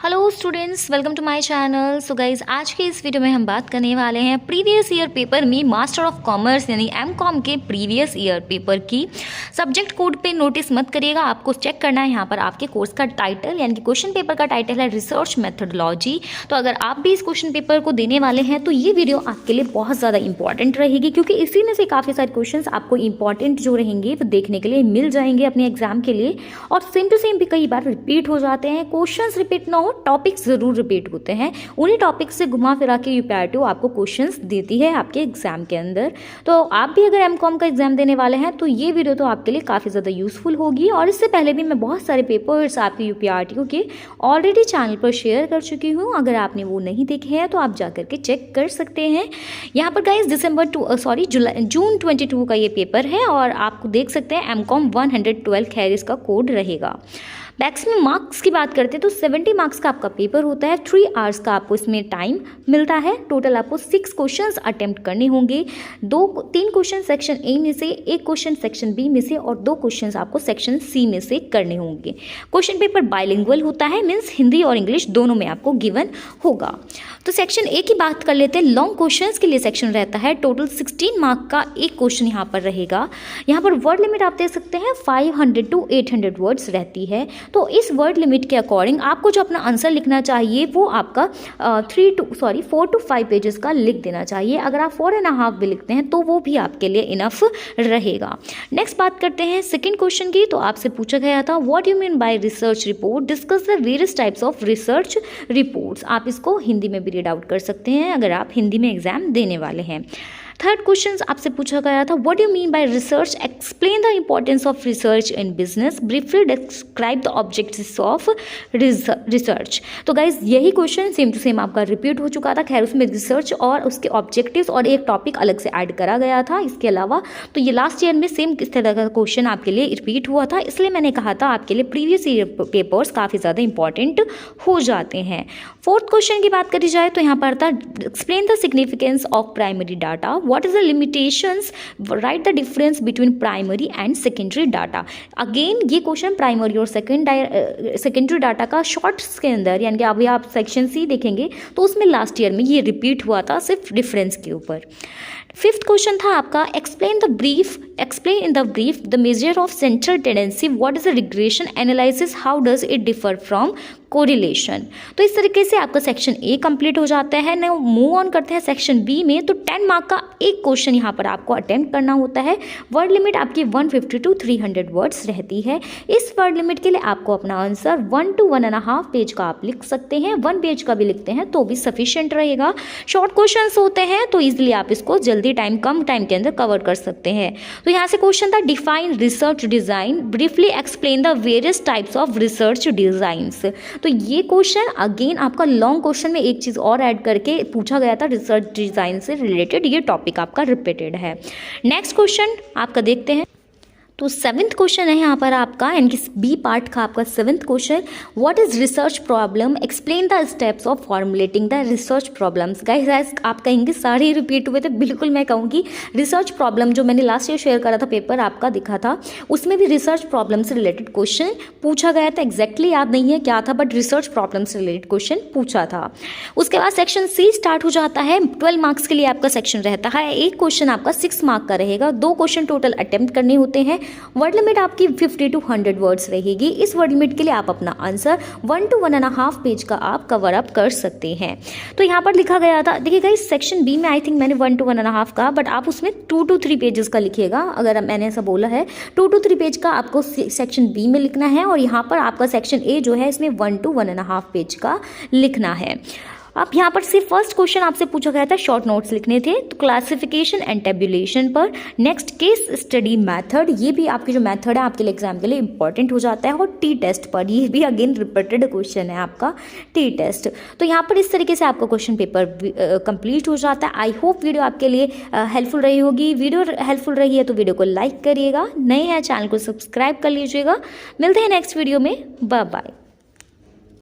Hello students, welcome to my channel. So guys, आज के इस वीडियो में हम बात करने वाले हैं प्रीवियस ईयर पेपर में मास्टर ऑफ कॉमर्स यानी एमकॉम के प्रीवियस ईयर पेपर की। सब्जेक्ट कोड पे नोटिस मत करिएगा, आपको चेक करना है यहाँ पर आपके कोर्स का टाइटल यानी कि क्वेश्चन पेपर का टाइटल है रिसर्च मेथडोलॉजी। तो अगर आप भी इस क्वेश्चन पेपर को देने वाले हैं तो ये वीडियो आपके लिए बहुत ज़्यादा इंपॉर्टेंट रहेगी, क्योंकि इसी में से काफ़ी सारे क्वेश्चन आपको इंपॉर्टेंट जो रहेंगे वो देखने के लिए मिल जाएंगे अपने एग्जाम के लिए। और सेम टू सेम भी कई बार रिपीट हो जाते हैं, क्वेश्चन रिपीट ना हो, टॉपिक्स जरूर रिपीट होते हैं। उन्हीं टॉपिक से घुमा फिरा के यूपीआरटी आपको क्वेश्चंस देती है आपके एग्जाम के अंदर। तो आप भी अगर एमकॉम का एग्जाम देने वाले हैं तो ये वीडियो तो आपके लिए काफ़ी ज़्यादा यूजफुल होगी। और इससे पहले भी मैं बहुत सारे पेपर्स आपके यूपीआरटी के ऑलरेडी चैनल पर शेयर कर चुकी हूँ। अगर आपने वो नहीं देखे हैं तो आप जाकर के चेक कर सकते हैं। यहाँ पर गाइस जून 22 का ये पेपर है और आप देख सकते हैं एमकॉम 112 खैर इसका कोड रहेगा। मैक्सिमम मार्क्स की बात करते हैं तो 70 मार्क्स का आपका पेपर होता है। 3 आवर्स का आपको इसमें टाइम मिलता है। टोटल आपको 6 क्वेश्चंस अटेम्प्ट करने होंगे। 3 क्वेश्चन सेक्शन ए में से, 1 क्वेश्चन सेक्शन बी में से और 2 क्वेश्चंस आपको सेक्शन सी में से करने होंगे। क्वेश्चन पेपर बाइलिंगुअल होता है, मीन्स हिंदी और इंग्लिश दोनों में आपको गिवन होगा। तो सेक्शन ए की बात कर लेते हैं। लॉन्ग क्वेश्चंस के लिए सेक्शन रहता है। टोटल 16 मार्क का एक क्वेश्चन यहाँ पर रहेगा। यहाँ पर वर्ड लिमिट आप देख सकते हैं 500 to 800 वर्ड्स रहती है। तो इस वर्ड लिमिट के अकॉर्डिंग आपको जो अपना आंसर लिखना चाहिए वो आपका 4 to 5 पेजेस का लिख देना चाहिए। अगर आप 4.5 भी लिखते हैं तो वो भी आपके लिए इनफ रहेगा। नेक्स्ट बात करते हैं सेकंड क्वेश्चन की। तो आपसे पूछा गया था what you mean by research report, discuss the various types of research reports. आप इसको हिंदी में भी रीड आउट कर सकते हैं अगर आप हिंदी में एग्जाम देने वाले हैं। थर्ड क्वेश्चन आपसे पूछा गया था what you mean by research, explain the importance of research in business, briefly describe the objectives of research. तो गाइज यही क्वेश्चन सेम टू सेम आपका रिपीट हो चुका था। खैर उसमें रिसर्च और उसके ऑब्जेक्टिव्स और एक टॉपिक अलग से ऐड करा गया था इसके अलावा। तो ये लास्ट ईयर में सेम किस तरह का क्वेश्चन आपके लिए रिपीट हुआ था, इसलिए मैंने कहा था आपके लिए प्रीवियस ईयर पेपर्स काफ़ी ज़्यादा इंपॉर्टेंट हो जाते हैं। फोर्थ क्वेश्चन की बात करी जाए तो यहाँ पर था explain the significance of primary data, what is the limitations, write the difference between primary and secondary data। Again ये क्वेश्चन प्राइमरी और सेकेंडरी डाटा का शॉर्ट्स के अंदर यानी कि अभी आप सेक्शन सी देखेंगे तो उसमें लास्ट ईयर में ये रिपीट हुआ था सिर्फ डिफरेंस के ऊपर। फिफ्थ क्वेश्चन था आपका explain in the brief the measure of central tendency, what is the regression analysis, how does it differ from correlation. तो इस तरीके से आपका सेक्शन ए कंप्लीट हो जाता है। ना मूव ऑन करते हैं सेक्शन बी में। तो 10 मार्क का एक क्वेश्चन यहाँ पर आपको अटेम्प्ट करना होता है। वर्ड लिमिट आपकी 150 to 300 वर्ड्स रहती है। इस वर्ड लिमिट के लिए आपको अपना आंसर 1 to 1.5 पेज का आप लिख सकते हैं। 1 पेज का भी लिखते हैं तो भी सफिशिएंट रहेगा। शॉर्ट क्वेश्चन होते हैं तो ईजिली आप इसको जल्दी कम टाइम के अंदर कवर कर सकते हैं। तो यहाँ से क्वेश्चन था define research design, briefly explain the various types of research designs. तो ये क्वेश्चन अगेन आपका लॉन्ग क्वेश्चन में एक चीज़ और ऐड करके पूछा गया था, रिसर्च डिज़ाइन से रिलेटेड ये टॉपिक आपका रिपीटेड है। नेक्स्ट क्वेश्चन आपका देखते हैं। तो 7th क्वेश्चन है यहाँ पर आपका यानी बी पार्ट का आपका 7th question what is research problem, explain the steps of formulating the research problems. Guys आप कहेंगे सारे ही रिपीट हुए थे, बिल्कुल मैं कहूँगी रिसर्च प्रॉब्लम जो मैंने लास्ट ईयर शेयर करा था पेपर आपका दिखा था उसमें भी रिसर्च प्रॉब्लम से रिलेटेड क्वेश्चन पूछा गया था। एग्जैक्टली याद नहीं है क्या था बट रिसर्च प्रॉब्लम से रिलेटेड क्वेश्चन पूछा था। उसके बाद सेक्शन सी स्टार्ट हो जाता है। 12 मार्क्स के लिए आपका सेक्शन रहता है। एक क्वेश्चन आपका 6 मार्क का रहेगा। 2 क्वेश्चन टोटल अटेम्प्ट करने होते हैं। वर्ड लिमिट आपकी 50 to 100 वर्ड्स रहेगी। इस वर्ड लिमिट के लिए आप अपना आंसर 1 to 1.5 पेज का आप कवर अप कर सकते हैं। तो यहाँ पर लिखा गया था, देखिएगा इस सेक्शन बी में आई थिंक मैंने 1 to 1.5 का, बट आप उसमें 2 to 3 पेजेस का लिखिएगा। अगर मैंने ऐसा बोला है 2 to 3 पेज का आपको सेक्शन बी में लिखना है और यहाँ पर आपका सेक्शन ए जो है इसमें 1 to 1.5 पेज का लिखना है। अब यहाँ पर सिर्फ फर्स्ट क्वेश्चन आपसे पूछा गया था, शॉर्ट नोट्स लिखने थे। तो क्लासिफिकेशन एंड टेबुलेशन पर। नेक्स्ट केस स्टडी मेथड, ये भी आपकी जो मेथड है आपके लिए एग्जाम के लिए इंपॉर्टेंट हो जाता है। और टी टेस्ट पर, ये भी अगेन रिपीटेड क्वेश्चन है आपका टी टेस्ट। तो यहाँ पर इस तरीके से आपका क्वेश्चन पेपर कंप्लीट हो जाता है। आई होप वीडियो आपके लिए हेल्पफुल रही होगी। वीडियो हेल्पफुल रही है तो वीडियो को लाइक करिएगा, नए हैं चैनल को सब्सक्राइब कर लीजिएगा। मिलते हैं नेक्स्ट वीडियो में, बाय बाय।